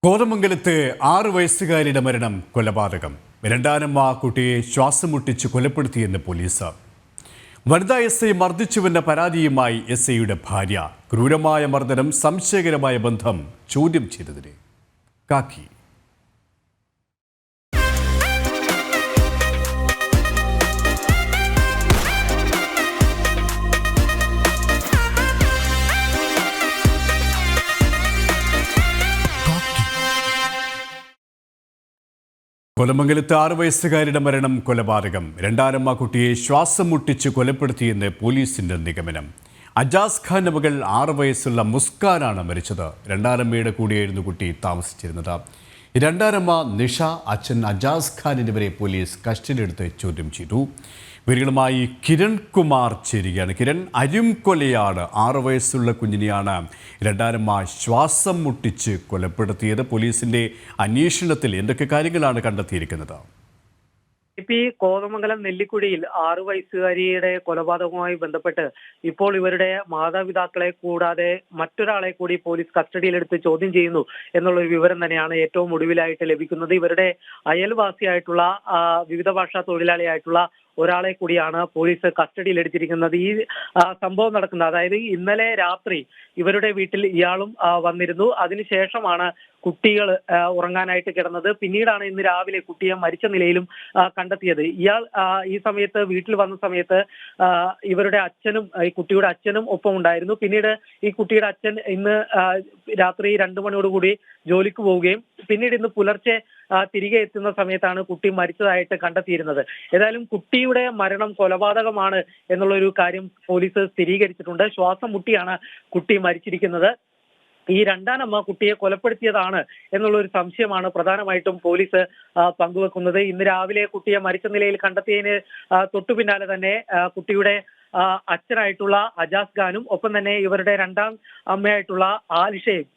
കോതമംഗലത്ത് 6 വയസ്സുകാരിയുടെ മരണം കൊലപാതകം. രണ്ടാനമ്മ കുട്ടിയെ ശ്വാസം മുട്ടിച്ച് കൊലപ്പെടുത്തിയെന്ന് പോലീസ്. വനിതാ എസ് ഐ മർദ്ദിച്ചുവെന്ന പരാതിയുമായി എസ് ഐയുടെ ഭാര്യ. ക്രൂരമായ മർദ്ദനം, സംശയകരമായ ബന്ധം ചോദ്യം ചെയ്തതിന് കാക്കി. കോതമംഗലത്ത് 6 വയസ്സുകാരിയുടെ മരണം കൊലപാതകം. രണ്ടാനമ്മ കുട്ടിയെ ശ്വാസം മുട്ടിച്ച് കൊലപ്പെടുത്തിയെന്ന് പോലീസിന്റെ നിഗമനം. അജാസ് ഖാന്റെ മകൾ 6 വയസ്സുള്ള മുസ്കാനാണ് മരിച്ചത്. രണ്ടാനമ്മയുടെ കൂടെയായിരുന്നു കുട്ടി താമസിച്ചിരുന്നത്. രണ്ടാനമ്മ നിഷ, അച്ഛൻ അജാസ് ഖാൻ എന്നിവരെ പോലീസ് കസ്റ്റഡിയിലെടുത്ത് ചോദ്യം ചെയ്തു. ഇവരുമായി കിരൺ കുമാർ ചേരുകയാണ്. കിരൺ, അരിംകൊലയാണ്. 6 വയസ്സുള്ള കുഞ്ഞിനെയാണ് രണ്ടാനമ്മ ശ്വാസം മുട്ടിച്ച് കൊലപ്പെടുത്തിയത്. പോലീസിന്റെ അന്വേഷണത്തിൽ എന്തൊക്കെ കാര്യങ്ങളാണ് കണ്ടെത്തിയിരിക്കുന്നത്? കോതമംഗലം നെല്ലിക്കുഴിയിൽ 6 വയസ്സുകാരിയുടെ കൊലപാതകവുമായി ബന്ധപ്പെട്ട് ഇപ്പോൾ ഇവരുടെ മാതാപിതാക്കളെ കൂടാതെ മറ്റൊരാളെ കൂടി പോലീസ് കസ്റ്റഡിയിലെടുത്ത് ചോദ്യം ചെയ്യുന്നു എന്നുള്ളൊരു വിവരം തന്നെയാണ് ഏറ്റവും ഒടുവിലായിട്ട് ലഭിക്കുന്നത്. ഇവരുടെ അയൽവാസിയായിട്ടുള്ള വിവിധ ഭാഷാ തൊഴിലാളിയായിട്ടുള്ള ഒരാളെ കൂടിയാണ് പോലീസ് കസ്റ്റഡിയിലെടുത്തിരിക്കുന്നത്. ഈ സംഭവം നടക്കുന്നത്, അതായത് ഇന്നലെ രാത്രി ഇവരുടെ വീട്ടിൽ ഇയാളും വന്നിരുന്നു. അതിനുശേഷമാണ് കുട്ടികൾ ഉറങ്ങാനായിട്ട് കിടന്നത്. പിന്നീടാണ് ഇന്ന് രാവിലെ കുട്ടിയെ മരിച്ച നിലയിലും കണ്ടെത്തിയത്. ഇയാൾ ഈ സമയത്ത് വീട്ടിൽ വന്ന സമയത്ത് ഇവരുടെ അച്ഛനും ഈ കുട്ടിയുടെ അച്ഛനും ഒപ്പം ഉണ്ടായിരുന്നു. പിന്നീട് ഈ കുട്ടിയുടെ അച്ഛൻ ഇന്ന് രാത്രി 2 മണിയോടുകൂടി ജോലിക്ക് പോവുകയും പിന്നീട് ഇന്ന് പുലർച്ചെ തിരികെ എത്തുന്ന സമയത്താണ് കുട്ടി മരിച്ചതായിട്ട് കണ്ടെത്തിയിരുന്നത്. ഏതായാലും കുട്ടിയുടെ മരണം കൊലപാതകമാണ് എന്നുള്ളൊരു കാര്യം പോലീസ് സ്ഥിരീകരിച്ചിട്ടുണ്ട്. ശ്വാസം മുട്ടിയാണ് കുട്ടി മരിച്ചിരിക്കുന്നത്. ഈ രണ്ടാനമ്മ കുട്ടിയെ കൊലപ്പെടുത്തിയതാണ് എന്നുള്ളൊരു സംശയമാണ് പ്രധാനമായിട്ടും പോലീസ് പങ്കുവെക്കുന്നത്. ഇന്ന് രാവിലെ കുട്ടിയെ മരിച്ച നിലയിൽ കണ്ടെത്തിയതിന് തൊട്ടു പിന്നാലെ തന്നെ കുട്ടിയുടെ അച്ഛനായിട്ടുള്ള അജാസ് ഖാനും ഒപ്പം തന്നെ ഇവരുടെ രണ്ടാം അമ്മയായിട്ടുള്ള ആലിഷയും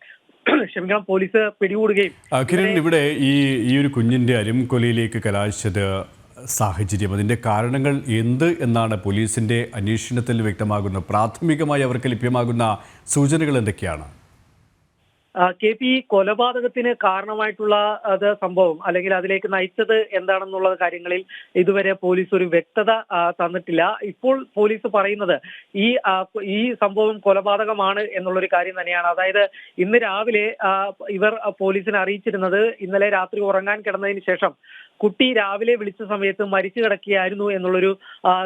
പോലീസ് പിടികൂടുകയും. കിരൺ, ഇവിടെ ഈ ഒരു കുഞ്ഞിന്റെ അരിംകൊലയിലേക്ക് കലാശിച്ചത് സാഹചര്യം, അതിന്റെ കാരണങ്ങൾ എന്ത് എന്നാണ് പോലീസിന്റെ അന്വേഷണത്തിൽ വ്യക്തമാകുന്നത്? പ്രാഥമികമായി അവർക്ക് ലഭ്യമാകുന്ന സൂചനകൾ എന്തൊക്കെയാണ്? കൊലപാതകത്തിന് കാരണമായിട്ടുള്ള സംഭവം അല്ലെങ്കിൽ അതിലേക്ക് നയിച്ചത് എന്താണെന്നുള്ള കാര്യങ്ങളിൽ ഇതുവരെ പോലീസ് ഒരു വ്യക്തത തന്നിട്ടില്ല. ഇപ്പോൾ പോലീസ് പറയുന്നത് ഈ സംഭവം കൊലപാതകമാണ് എന്നുള്ളൊരു കാര്യം തന്നെയാണ്. അതായത് ഇന്ന് രാവിലെ ഇവർ പോലീസിനെ അറിയിച്ചിരുന്നത് ഇന്നലെ രാത്രി ഉറങ്ങാൻ കിടന്നതിന് ശേഷം കുട്ടി രാവിലെ വിളിച്ച സമയത്ത് മരിച്ചു കിടക്കുകയായിരുന്നു എന്നുള്ളൊരു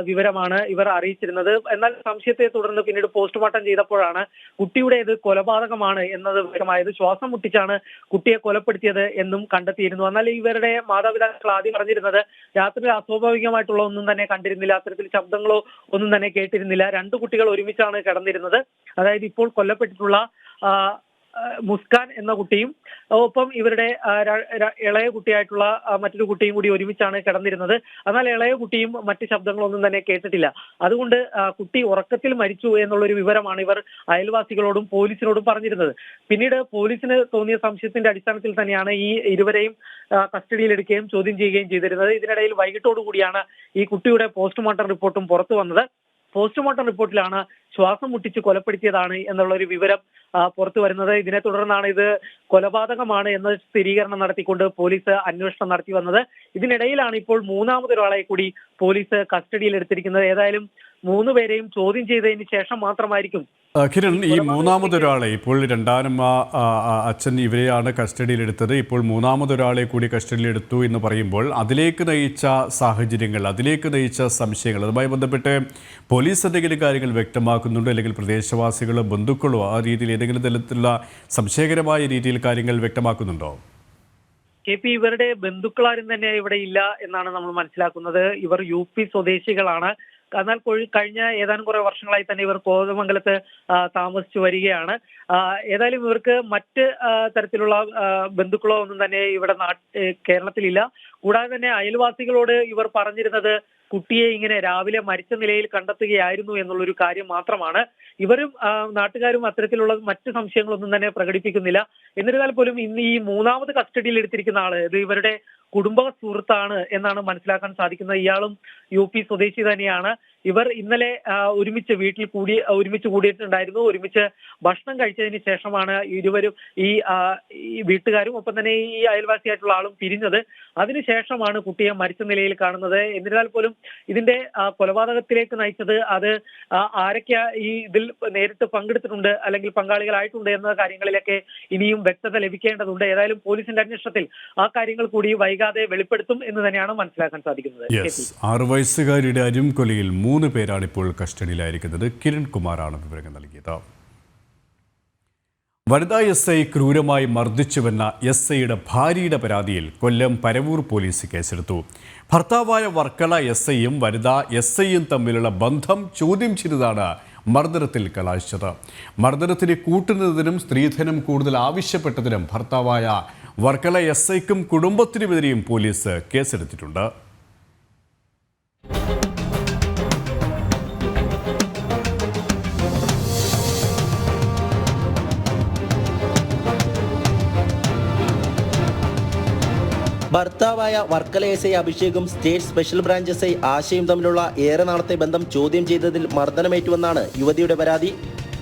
വിവരമാണ് ഇവർ അറിയിച്ചിരുന്നത്. എന്നാൽ സംശയത്തെ തുടർന്ന് പിന്നീട് പോസ്റ്റ്മോർട്ടം ചെയ്തപ്പോഴാണ് കുട്ടിയുടേത് കൊലപാതകമാണ് എന്നത് വ്യക്തമായത്. ശ്വാസം മുട്ടിച്ചാണ് കുട്ടിയെ കൊലപ്പെടുത്തിയത് എന്നും കണ്ടെത്തിയിരുന്നു. എന്നാൽ ഇവരുടെ മാതാപിതാക്കൾ ആദ്യം പറഞ്ഞിരുന്നത് രാത്രി അസ്വാഭാവികമായിട്ടുള്ള ഒന്നും തന്നെ കണ്ടിരുന്നില്ല, അത്തരത്തിൽ ശബ്ദങ്ങളോ ഒന്നും തന്നെ കേട്ടിരുന്നില്ല. 2 കുട്ടികൾ ഒരുമിച്ചാണ് കിടന്നിരുന്നത്. അതായത് ഇപ്പോൾ കൊല്ലപ്പെട്ടിട്ടുള്ള മുസ്കാൻ എന്ന കുട്ടിയും ഒപ്പം ഇവരുടെ ഇളയ കുട്ടിയായിട്ടുള്ള മറ്റൊരു കുട്ടിയും കൂടി ഒരുമിച്ചാണ് കിടന്നിരുന്നത്. എന്നാൽ ഇളയ കുട്ടിയും മറ്റ് ശബ്ദങ്ങളൊന്നും തന്നെ കേട്ടിട്ടില്ല. അതുകൊണ്ട് കുട്ടി ഉറക്കത്തിൽ മരിച്ചു എന്നുള്ളൊരു വിവരമാണ് ഇവർ അയൽവാസികളോടും പോലീസിനോടും പറഞ്ഞിരുന്നത്. പിന്നീട് പോലീസിന് തോന്നിയ സംശയത്തിന്റെ അടിസ്ഥാനത്തിൽ തന്നെയാണ് ഈ ഇരുവരെയും കസ്റ്റഡിയിലെടുക്കുകയും ചോദ്യം ചെയ്യുകയും ചെയ്തിരുന്നത്. ഇതിനിടയിൽ വൈകിട്ടോടു കൂടിയാണ് ഈ കുട്ടിയുടെ പോസ്റ്റ്മോർട്ടം റിപ്പോർട്ടും പുറത്തു വന്നത്. പോസ്റ്റ്മോർട്ടം റിപ്പോർട്ടിലാണ് ശ്വാസം മുട്ടിച്ച് കൊലപ്പെടുത്തിയതാണ് എന്നുള്ളൊരു വിവരം പുറത്തു വരുന്നത്. ഇതിനെ തുടർന്നാണ് ഇത് കൊലപാതകമാണ് എന്ന സ്ഥിരീകരണം നടത്തിക്കൊണ്ട് പോലീസ് അന്വേഷണം നടത്തി വന്നത്. ഇതിനിടയിലാണ് ഇപ്പോൾ മൂന്നാമതൊരാളെ കൂടി പോലീസ് കസ്റ്റഡിയിൽ എടുത്തിരിക്കുന്നത്. ഏതായാലും 3 പേരെയും ചോദ്യം ചെയ്തതിന് ശേഷം മാത്രമായിരിക്കും. കിരൺ, ഈ മൂന്നാമതൊരാളെ, ഇപ്പോൾ രണ്ടാനമ്മ, അച്ഛൻ ഇവരെയാണ് കസ്റ്റഡിയിലെടുത്തത്. ഇപ്പോൾ മൂന്നാമതൊരാളെ കൂടി കസ്റ്റഡിയിലെടുത്തു എന്ന് പറയുമ്പോൾ അതിലേക്ക് നയിച്ച സാഹചര്യങ്ങൾ, അതിലേക്ക് നയിച്ച സംശയങ്ങൾ, അതുമായി ബന്ധപ്പെട്ട് പോലീസ് എന്തെങ്കിലും കാര്യങ്ങൾ വ്യക്തമാക്കുന്നുണ്ടോ? അല്ലെങ്കിൽ പ്രദേശവാസികളോ ബന്ധുക്കളോ ആ രീതിയിൽ ഏതെങ്കിലും തരത്തിലുള്ള സംശയകരമായ രീതിയിൽ കാര്യങ്ങൾ വ്യക്തമാക്കുന്നുണ്ടോ? ഇവരുടെ ബന്ധുക്കളാരും തന്നെ ഇവിടെ ഇല്ല എന്നാണ് നമ്മൾ മനസ്സിലാക്കുന്നത്. ഇവർ UP സ്വദേശികളാണ്. എന്നാൽ കഴിഞ്ഞ ഏതാനും കുറെ വർഷങ്ങളായി തന്നെ ഇവർ കോതമംഗലത്ത് താമസിച്ചു വരികയാണ്. ഏതായാലും ഇവർക്ക് മറ്റ് തരത്തിലുള്ള ബന്ധുക്കളോ ഒന്നും തന്നെ ഇവിടെ കേരളത്തിലില്ല. കൂടാതെ തന്നെ അയൽവാസികളോട് ഇവർ പറഞ്ഞിരുന്നത് കുട്ടിയെ ഇങ്ങനെ രാവിലെ മരിച്ച നിലയിൽ കണ്ടെത്തുകയായിരുന്നു എന്നുള്ളൊരു കാര്യം മാത്രമാണ്. ഇവരും നാട്ടുകാരും അത്തരത്തിലുള്ള മറ്റ് സംശയങ്ങളൊന്നും തന്നെ പ്രകടിപ്പിക്കുന്നില്ല. എന്നിരുന്നാൽ പോലും ഇന്ന് ഈ മൂന്നാമത് കസ്റ്റഡിയിൽ എടുത്തിരിക്കുന്ന ആള് ഇത് ഇവരുടെ കുടുംബ സുഹൃത്താണ് എന്നാണ് മനസ്സിലാക്കാൻ സാധിക്കുന്നത്. ഇയാളും UP സ്വദേശി തന്നെയാണ്. ഇവർ ഇന്നലെ ഒരുമിച്ച് കൂടിയിട്ടുണ്ടായിരുന്നു. ഒരുമിച്ച് ഭക്ഷണം കഴിച്ചതിന് ശേഷമാണ് ഇരുവരും ഈ വീട്ടുകാരും ഒപ്പം തന്നെ ഈ അയൽവാസിയായിട്ടുള്ള ആളും പിരിഞ്ഞത്. അതിനുശേഷമാണ് കുട്ടിയെ മരിച്ച നിലയിൽ കാണുന്നത്. എന്നിരുന്നാൽ പോലും ഇതിന്റെ കൊലപാതകത്തിലേക്ക് നയിച്ചത് അത് ആരൊക്കെ ഈ ഇതിൽ നേരിട്ട് പങ്കെടുത്തിട്ടുണ്ട് അല്ലെങ്കിൽ പങ്കാളികളായിട്ടുണ്ട് എന്ന കാര്യങ്ങളിലൊക്കെ ഇനിയും വ്യക്തത ലഭിക്കേണ്ടതുണ്ട്. ഏതായാലും പോലീസിന്റെ അന്വേഷണത്തിൽ ആ കാര്യങ്ങൾ കൂടി വൈകാതെ വെളിപ്പെടുത്തും എന്ന് തന്നെയാണ് മനസ്സിലാക്കാൻ സാധിക്കുന്നത്. 6 വയസ്സുകാരിയുടെ അരുംകൊലയിൽ 3 പേരാണ് ഇപ്പോൾ കസ്റ്റഡിയിലായിരിക്കുന്നത്. കിരൺ കുമാറാണ് വിവരങ്ങൾ നൽകിയത്. വനിതാ SI ക്രൂരമായി മർദ്ദിച്ചുവെന്ന SIയുടെ ഭാര്യയുടെ പരാതിയിൽ കൊല്ലം പരവൂർ പോലീസ് കേസെടുത്തു. ഭർത്താവായ വർക്കല SIയും വനിതാ SIയും തമ്മിലുള്ള ബന്ധം ചോദ്യം ചെയ്തതാണ് മർദ്ദനത്തിൽ കലാശിച്ചത്. മർദ്ദനത്തിന് കൂട്ടുന്നതിനും സ്ത്രീധനം കൂടുതൽ ആവശ്യപ്പെട്ടതിനും ഭർത്താവായ വർക്കല SIക്കും കുടുംബത്തിനുമെതിരെയും പോലീസ് കേസെടുത്തിട്ടുണ്ട്. ഭർത്താവായ വർക്കല SI അഭിഷേകും സ്റ്റേറ്റ് സ്പെഷ്യൽ ബ്രാഞ്ച് SI ആശയും തമ്മിലുള്ള ഏറെ നാളത്തെ ബന്ധം ചോദ്യം ചെയ്തതിൽ മർദ്ദനമേറ്റുവെന്നാണ് യുവതിയുടെ പരാതി.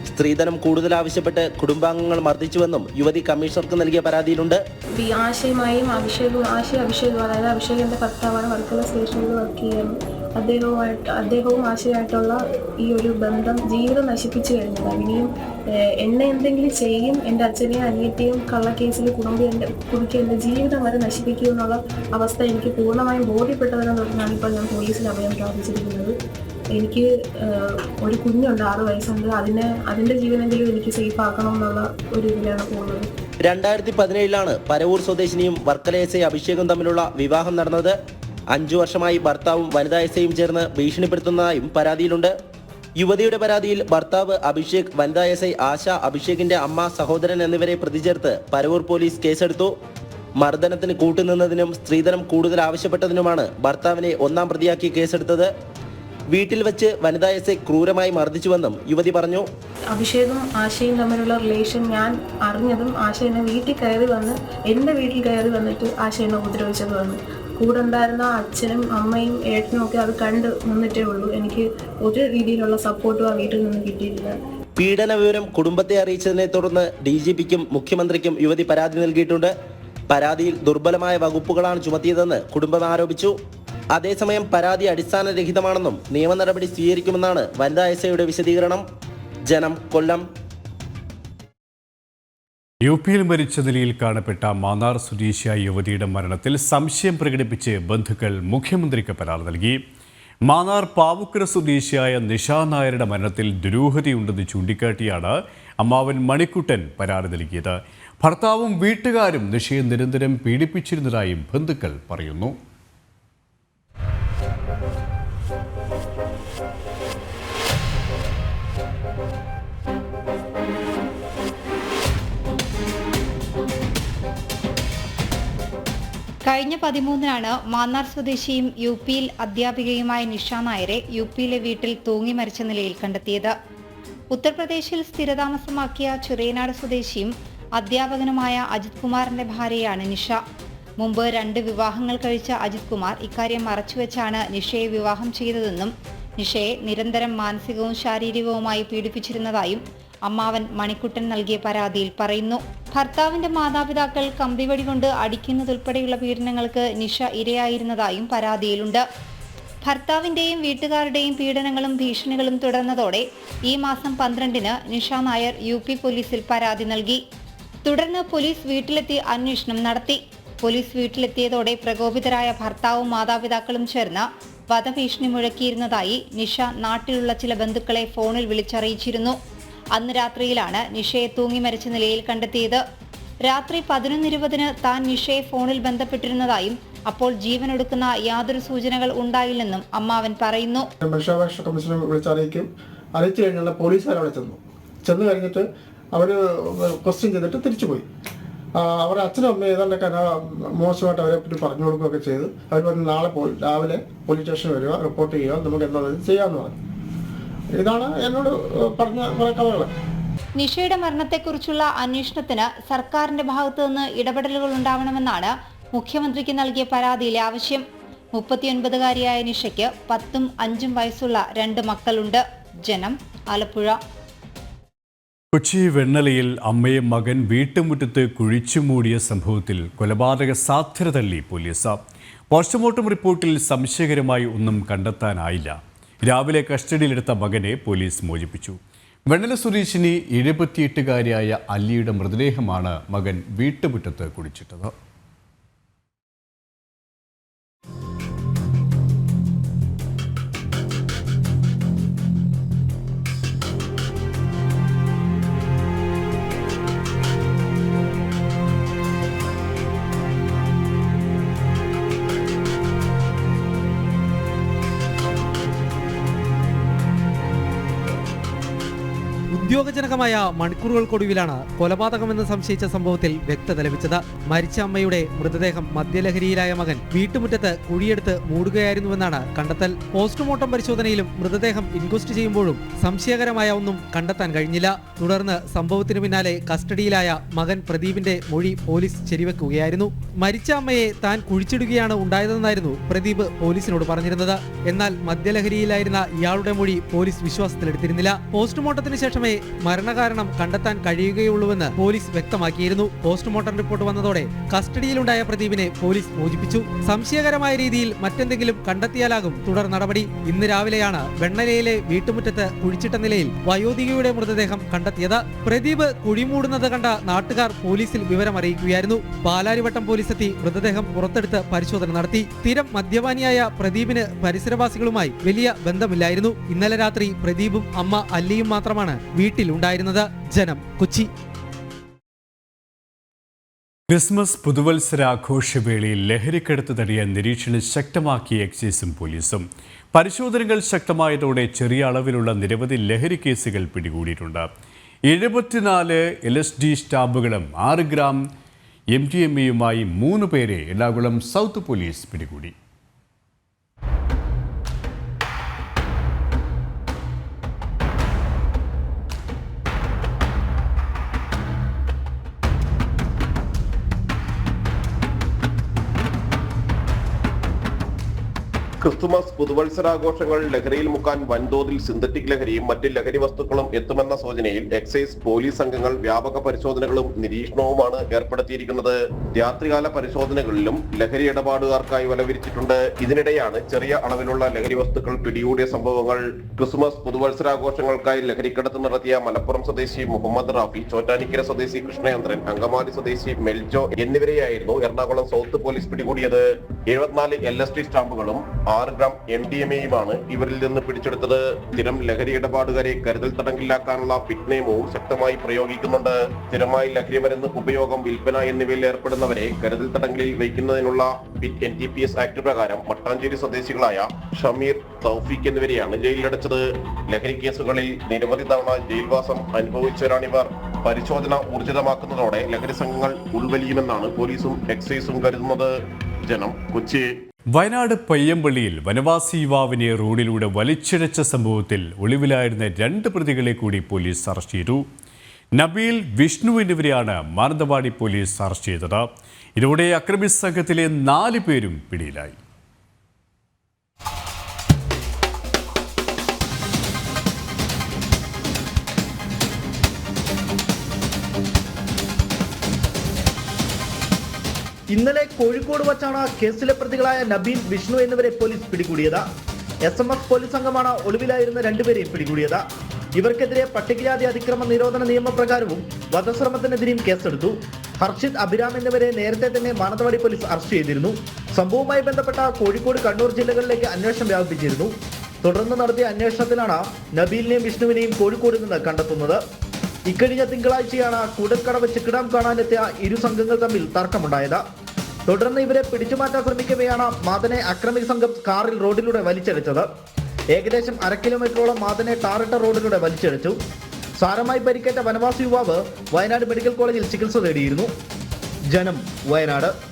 സ്ത്രീധനം കൂടുതൽ ആവശ്യപ്പെട്ട് കുടുംബാംഗങ്ങൾ മർദ്ദിച്ചുവെന്നും യുവതി കമ്മീഷണർക്ക് നൽകിയ പരാതിയിലുണ്ട്. ആശയുമായും അഭിഷേകും അതായത് അഭിഷേകിന്റെ ഭർത്താവാണ് വർക്കല സ്റ്റേഷനിൽ വർക്ക് ചെയ്യുന്നു. അദ്ദേഹവും ആശയമായിട്ടുള്ള ഈ ഒരു ബന്ധം ജീവിതം നശിപ്പിച്ചു കഴിഞ്ഞതാണ്. ഇനിയും എന്നെ എന്തെങ്കിലും ചെയ്യും, എൻ്റെ അച്ഛനെയും അനിയത്തെയും കള്ളക്കേസിൽ കുടുക്കി എൻ്റെ ജീവിതം വരെ നശിപ്പിക്കും എന്നുള്ള അവസ്ഥ എനിക്ക് പൂർണ്ണമായും ബോധ്യപ്പെട്ടതിനെ തുടർന്നാണ് ഇപ്പോൾ ഞാൻ പോലീസിൽ അഭയം പ്രാപിച്ചിരിക്കുന്നത്. എനിക്ക് ഒരു കുഞ്ഞുണ്ട്, 6 വയസ്സുണ്ട്. അതിൻ്റെ ജീവനെങ്കിലും എനിക്ക് സേഫ് ആക്കണം എന്നുള്ള ഒരു ഇതിലാണ് പോകുന്നത്. 2017 പരവൂർ സ്വദേശിനിയും വർക്കല SI അഭിഷേകും തമ്മിലുള്ള വിവാഹം നടന്നത്. 5 വർഷമായി ഭർത്താവും വനിതാ SIയും ചേർന്ന് ഭീഷണിപ്പെടുത്തുന്നതായും പരാതിയിലുണ്ട്. യുവതിയുടെ പരാതിയിൽ ഭർത്താവ് അഭിഷേക്, വനിതാ SI ആശ, അഭിഷേകിന്റെ അമ്മ, സഹോദരൻ എന്നിവരെ പ്രതി ചേർത്ത് പരവൂർ പോലീസ് കേസെടുത്തു. മർദ്ദനത്തിന് കൂട്ടുനിന്നതിനും സ്ത്രീധനം കൂടുതൽ ആവശ്യപ്പെട്ടതിനുമാണ് ഭർത്താവിനെ 1-ാം പ്രതിയാക്കി കേസെടുത്തത്. വീട്ടിൽ വെച്ച് വനിതാ SI ക്രൂരമായി മർദ്ദിച്ചുവെന്നും യുവതി പറഞ്ഞു. അഭിഷേകും ആശയും തമ്മിലുള്ള റിലേഷൻ ഞാൻ അറിഞ്ഞതും ആശ എന്നെ എൻ്റെ വീട്ടിൽ കയറി വന്നിട്ട് ആശ എന്നെ ഉപദ്രവിച്ചത് വന്നു. കൂടെ ഉണ്ടായിരുന്ന അച്ഛനും അമ്മയും ഏട്ടനും ഒക്കെ അത് കണ്ട് നിന്നിട്ടേ ഉള്ളൂ. എനിക്ക് ഒരു രീതിയിലുള്ള സപ്പോർട്ടും ആ വീട്ടിൽ നിന്ന് കിട്ടിയിട്ടില്ല. പീഡന വിവരം കുടുംബത്തെ അറിയിച്ചതിനെ തുടർന്ന് DGPക്കും മുഖ്യമന്ത്രിക്കും യുവതി പരാതി നൽകിയിട്ടുണ്ട്. പരാതിയിൽ ദുർബലമായ വകുപ്പുകളാണ് ചുമത്തിയതെന്ന് കുടുംബം ആരോപിച്ചു. അതേസമയം പരാതി അടിസ്ഥാനരഹിതമാണെന്നും നിയമ നടപടി സ്വീകരിക്കുമെന്നാണ് വനിതാ SIയുടെ വിശദീകരണം. ജനം, കൊല്ലം. UPയിൽ മരിച്ച നിലയിൽ കാണപ്പെട്ട മാന്നാർ സ്വദേശിയായ യുവതിയുടെ മരണത്തിൽ സംശയം പ്രകടിപ്പിച്ച് ബന്ധുക്കൾ മുഖ്യമന്ത്രിക്ക് പരാതി നൽകി. മാന്നാർ പാവുക്കര സ്വദേശിയായ നിഷ നായരുടെ മരണത്തിൽ ദുരൂഹതയുണ്ടെന്ന് ചൂണ്ടിക്കാട്ടിയാണ് അമ്മാവൻ മണിക്കുട്ടൻ പരാതി നൽകിയത്. ഭർത്താവും വീട്ടുകാരും നിഷയെ നിരന്തരം പീഡിപ്പിച്ചിരുന്നതായും ബന്ധുക്കൾ പറയുന്നു. കഴിഞ്ഞ 13-നാണ് മാന്നാർ സ്വദേശിയും UPയിൽ അധ്യാപികയുമായ നിഷ നായരെ UPയിലെ വീട്ടിൽ തൂങ്ങി മരിച്ച നിലയിൽ കണ്ടെത്തിയത്. ഉത്തർപ്രദേശിൽ സ്ഥിരതാമസമാക്കിയ ചിറയനാട് സ്വദേശിയും അധ്യാപകനുമായ അജിത് കുമാറിന്റെ ഭാര്യയാണ് നിഷ. മുമ്പ് 2 വിവാഹങ്ങൾ കഴിച്ച അജിത് കുമാർ ഇക്കാര്യം മറച്ചുവെച്ചാണ് നിഷയെ വിവാഹം ചെയ്തതെന്നും നിഷയെ നിരന്തരം മാനസികവും ശാരീരികവുമായി പീഡിപ്പിച്ചിരുന്നതായും അമ്മാവൻ മണിക്കുട്ടൻ നൽകിയ പരാതിയിൽ പറയുന്നു. ഭർത്താവിന്റെ മാതാപിതാക്കൾ കമ്പിവടി കൊണ്ട് അടിക്കുന്നതുൾപ്പെടെയുള്ള പീഡനങ്ങൾക്ക് നിഷ ഇരയായിരുന്നതായും പരാതിയിലുണ്ട്. ഭർത്താവിന്റെയും വീട്ടുകാരുടെയും പീഡനങ്ങളും ഭീഷണികളും തുടർന്നതോടെ ഈ മാസം 12-ന് നിഷ നായർ UP പോലീസിൽ പരാതി നൽകി. തുടർന്ന് പോലീസ് വീട്ടിലെത്തി അന്വേഷണം നടത്തി. പോലീസ് വീട്ടിലെത്തിയതോടെ പ്രകോപിതരായ ഭർത്താവും മാതാപിതാക്കളും ചേർന്ന് വധഭീഷണി മുഴക്കിയിരുന്നതായി നിഷ നാട്ടിലുള്ള ചില ബന്ധുക്കളെ ഫോണിൽ വിളിച്ചറിയിച്ചിരുന്നു. അന്ന് രാത്രിയിലാണ് നിഷയെ തൂങ്ങി മരിച്ച നിലയിൽ കണ്ടെത്തിയത്. രാത്രി 11:20-ന് താൻ നിഷയെ ഫോണിൽ ബന്ധപ്പെട്ടിരുന്നതായും അപ്പോൾ ജീവനൊടുക്കുന്ന യാതൊരു സൂചനകൾ ഉണ്ടായില്ലെന്നും അമ്മാവൻ പറയുന്നു. മനുഷ്യാവകാശ കമ്മീഷനെ വിളിച്ചറിയിച്ചു കഴിഞ്ഞുള്ള പോലീസുകാർ അവിടെ ചെന്നു കഴിഞ്ഞിട്ട് അവർ ക്വസ്റ്റ്യൻ ചെയ്തിട്ട് തിരിച്ചുപോയി. അവരുടെ അച്ഛനും അമ്മയും ഏതാണ്ടൊക്കെ മോശമായിട്ട് അവരെ പറ്റി പറഞ്ഞു കൊടുക്കുകയൊക്കെ ചെയ്ത് അവർ പറഞ്ഞ് നാളെ രാവിലെ പോലീസ് സ്റ്റേഷനിൽ വരിക, റിപ്പോർട്ട് ചെയ്യുക, നമുക്ക് എന്താണെന്ന് ചെയ്യാമെന്ന് പറഞ്ഞു. ഇതാണ് എന്നോട് പറഞ്ഞ കുറേ കഥകൾ. നിഷയുടെ മരണത്തെക്കുറിച്ചുള്ള അന്വേഷണത്തിന് സർക്കാരിന്റെ ഭാഗത്തു നിന്ന് ഇടപെടലുകൾ ഉണ്ടാവണമെന്നാണ് മുഖ്യമന്ത്രിക്ക് നൽകിയ പരാതിയിലെ ആവശ്യം. 39-കാരിയായ നിഷയ്ക്ക് 10ഉം 5ഉം വയസ്സുള്ള 2 മക്കളുണ്ട്. ജനം, ആലപ്പുഴ. കൊച്ചി വെണ്ണലയിൽ അമ്മയെ മകൻ വീട്ടുമുറ്റത്ത് കുഴിച്ചുമൂടിയ സംഭവത്തിൽ കൊലപാതക സാധ്യത തള്ളി പോലീസ്. പോസ്റ്റ്മോർട്ടം റിപ്പോർട്ടിൽ സംശയകരമായി ഒന്നും കണ്ടെത്താനായില്ല. രാവിലെ കസ്റ്റഡിയിലെടുത്ത മകനെ പോലീസ് മോചിപ്പിച്ചു. വെണ്ണല സ്വദേശിനി 78-കാരിയായ അല്ലിയുടെ മൃതദേഹമാണ് മകൻ വീട്ടുമുറ്റത്ത് കുഴിച്ചിട്ടത്. ഉദ്യോഗജനകമായ മണിക്കൂറുകൾക്കൊടുവിലാണ് കൊലപാതകമെന്ന് സംശയിച്ച സംഭവത്തിൽ വ്യക്തത ലഭിച്ചത്. മരിച്ച അമ്മയുടെ മൃതദേഹം മദ്യലഹരിയിലായ മകൻ വീട്ടുമുറ്റത്ത് കുഴിയെടുത്ത് മൂടുകയായിരുന്നുവെന്നാണ് കണ്ടെത്തൽ. പോസ്റ്റ്മോർട്ടം പരിശോധനയിലും മൃതദേഹം ഇൻക്വസ്റ്റ് ചെയ്യുമ്പോഴും സംശയകരമായ ഒന്നും കണ്ടെത്താൻ കഴിഞ്ഞില്ല. തുടർന്ന് സംഭവത്തിനു പിന്നാലെ കസ്റ്റഡിയിലായ മകൻ പ്രദീപിന്റെ മൊഴി പോലീസ് ശരിവെക്കുകയായിരുന്നു. മരിച്ച അമ്മയെ താൻ കുഴിച്ചിടുകയാണ് ഉണ്ടായതെന്നായിരുന്നു പ്രദീപ് പോലീസിനോട് പറഞ്ഞിരുന്നത്. എന്നാൽ മദ്യലഹരിയിലായിരുന്ന ഇയാളുടെ മൊഴി പോലീസ് വിശ്വാസത്തിലെടുത്തിരുന്നില്ല. പോസ്റ്റ്മോർട്ടത്തിന് ശേഷമേ മരണകാരണം കണ്ടെത്താൻ കഴിയുകയുള്ളൂവെന്ന് പോലീസ് വ്യക്തമാക്കിയിരുന്നു. പോസ്റ്റ്മോർട്ടം റിപ്പോർട്ട് വന്നതോടെ കസ്റ്റഡിയിലുണ്ടായ പ്രദീപിനെ പോലീസ് മോചിപ്പിച്ചു. സംശയകരമായ രീതിയിൽ മറ്റെന്തെങ്കിലും കണ്ടെത്തിയാലാകും തുടർ നടപടി. ഇന്ന് രാവിലെയാണ് വെണ്ണലയിലെ വീട്ടുമുറ്റത്ത് കുഴിച്ചിട്ട നിലയിൽ വയോധികയുടെ മൃതദേഹം കണ്ടെത്തിയത്. പ്രദീപ് കുഴിമൂടുന്നത് കണ്ട നാട്ടുകാർ പോലീസിൽ വിവരം അറിയിക്കുകയായിരുന്നു. പാലാരിവട്ടം പോലീസ് എത്തി മൃതദേഹം പുറത്തെടുത്ത് പരിശോധന നടത്തി. സ്ഥിരം മദ്യപാനിയായ പ്രദീപിന് പരിസരവാസികളുമായി വലിയ ബന്ധമില്ലായിരുന്നു. ഇന്നലെ രാത്രി പ്രദീപും അമ്മ അല്ലിയും മാത്രമാണ് വീട്ടിലുണ്ടായിരുന്നത്. ജനം, കൊച്ചി. ക്രിസ്മസ് പുതുവത്സരാഘോഷവേളയിൽ ലഹരിക്കടത്ത് തടയാൻ നിരീക്ഷണം ശക്തമാക്കിയ എക്സൈസും പോലീസും. പരിശോധനകൾ ശക്തമായതോടെ ചെറിയ അളവിലുള്ള നിരവധി ലഹരി കേസുകൾ പിടികൂടിയിട്ടുണ്ട്. 74 LSD സ്റ്റാമ്പുകളും 6 ഗ്രാം MDMAയുമായി 3 പേരെ എറണാകുളം സൗത്ത് പോലീസ് പിടികൂടി. ക്രിസ്തുമസ് പുതുവത്സരാഘോഷങ്ങൾ ലഹരിയിൽ മുക്കാൻ വൻതോതിൽ സിന്തറ്റിക് ലഹരിയും മറ്റ് ലഹരി വസ്തുക്കളും എത്തുമെന്ന സൂചനയിൽ എക്സൈസ് പോലീസ് സംഘങ്ങൾ വ്യാപക പരിശോധനകളും നിരീക്ഷണവുമാണ് ഏർപ്പെടുത്തിയിരിക്കുന്നത്. രാത്രികാല പരിശോധനകളിലും ലഹരി ഇടപാടുകാർക്കായി വലവിരിച്ചിട്ടുണ്ട്. ഇതിനിടെയാണ് ചെറിയ അളവിലുള്ള ലഹരി വസ്തുക്കൾ പിടികൂടിയ സംഭവങ്ങൾ. ക്രിസ്തുമസ് പുതുവത്സരാഘോഷങ്ങൾക്കായി ലഹരിക്കടത്ത് നടത്തിയ മലപ്പുറം സ്വദേശി മുഹമ്മദ് റാഫി, ചോറ്റാനിക്കര സ്വദേശി കൃഷ്ണചന്ദ്രൻ, അങ്കമാലി സ്വദേശി മെൽജോ എന്നിവരെയായിരുന്നു എറണാകുളം സൗത്ത് പോലീസ് പിടികൂടിയത്. 74 LSD സ്റ്റാമ്പുകളും 6 ഗ്രാം MDMAയുമാണ് ഇവരിൽ നിന്ന് പിടിച്ചെടുത്തത്. സ്ഥിരം ലഹരി ഇടപാടുകാരെ കരുതൽ തടങ്കിലാക്കാനുള്ള പിറ്റ് നിയമവും ശക്തമായി പ്രയോഗിക്കുന്നുണ്ട്. സ്ഥിരമായി ലഹരി മരുന്ന് ഉപയോഗം, വിൽപ്പന എന്നിവയിൽ ഏർപ്പെടുന്നവരെ കരുതൽ തടങ്കലിൽ വയ്ക്കുന്നതിനുള്ള പിറ്റ് NTPS ആക്ട് പ്രകാരം മട്ടാഞ്ചേരി സ്വദേശികളായ ഷമീർ, തൗഫീഖ് എന്നിവരെയാണ് ജയിലിലടച്ചത്. ലഹരി കേസുകളിൽ നിരവധി തവണ ജയിൽവാസം അനുഭവിച്ചവരാണിവർ. പരിശോധന ഊർജിതമാക്കുന്നതോടെ ലഹരി സംഘങ്ങൾ ഉൾവലിയുമെന്നാണ് പോലീസും എക്സൈസും കരുതുന്നത്. ജനം, കൊച്ചി. വയനാട് പയ്യമ്പള്ളിയിൽ വനവാസി യുവാവിനെ റോഡിലൂടെ വലിച്ചിഴച്ച സംഭവത്തിൽ ഒളിവിലായിരുന്ന 2 പ്രതികളെ കൂടി പോലീസ് അറസ്റ്റ് ചെയ്തു. നബീൽ, വിഷ്ണു എന്നിവരെയാണ് മാനന്തവാടി പോലീസ് അറസ്റ്റ് ചെയ്തത്. ഇതോടെ അക്രമി സംഘത്തിലെ 4 പേരും പിടിയിലായി. ഇന്നലെ കോഴിക്കോട് വച്ചാണ് കേസിലെ പ്രതികളായ നബീൽ, വിഷ്ണു എന്നിവരെ പോലീസ് പിടികൂടിയത്. SMS പോലീസ് സംഘമാണ് ഒളിവിലായിരുന്ന 2 പേരെയും പിടികൂടിയത്. ഇവർക്കെതിരെ പട്ടികജാതി അതിക്രമ നിരോധന നിയമപ്രകാരവും വധശ്രമത്തിനെതിരെയും കേസെടുത്തു. ഹർഷിത്, അഭിരാം എന്നിവരെ നേരത്തെ തന്നെ മാനന്തവാടി പോലീസ് അറസ്റ്റ് ചെയ്തിരുന്നു. സംഭവവുമായി ബന്ധപ്പെട്ട കോഴിക്കോട്, കണ്ണൂർ ജില്ലകളിലേക്ക് അന്വേഷണം വ്യാപിപ്പിച്ചിരുന്നു. തുടർന്ന് നടത്തിയ അന്വേഷണത്തിലാണ് നബീലിനെയും വിഷ്ണുവിനെയും കോഴിക്കോട് നിന്ന് കണ്ടെത്തുന്നത്. ഇക്കഴിഞ്ഞ തിങ്കളാഴ്ചയാണ് കൂടൽക്കടവ് ചെക്ക് ഡാം കാണാനെത്തിയ 2 സംഘങ്ങൾ തമ്മിൽ തർക്കമുണ്ടായത്. തുടർന്ന് ഇവരെ പിടിച്ചുമാറ്റാൻ ശ്രമിക്കവെയാണ് മാതനെ അക്രമി സംഘം കാറിൽ റോഡിലൂടെ വലിച്ചടിച്ചത്. ഏകദേശം 1/2 കിലോമീറ്ററോളം മാതനെ ടാറിട്ട റോഡിലൂടെ വലിച്ചടിച്ചു. സാരമായി പരിക്കേറ്റ വനവാസി യുവാവ് വയനാട് മെഡിക്കൽ കോളേജിൽ ചികിത്സ തേടിയിരുന്നു. ജനം, വയനാട്.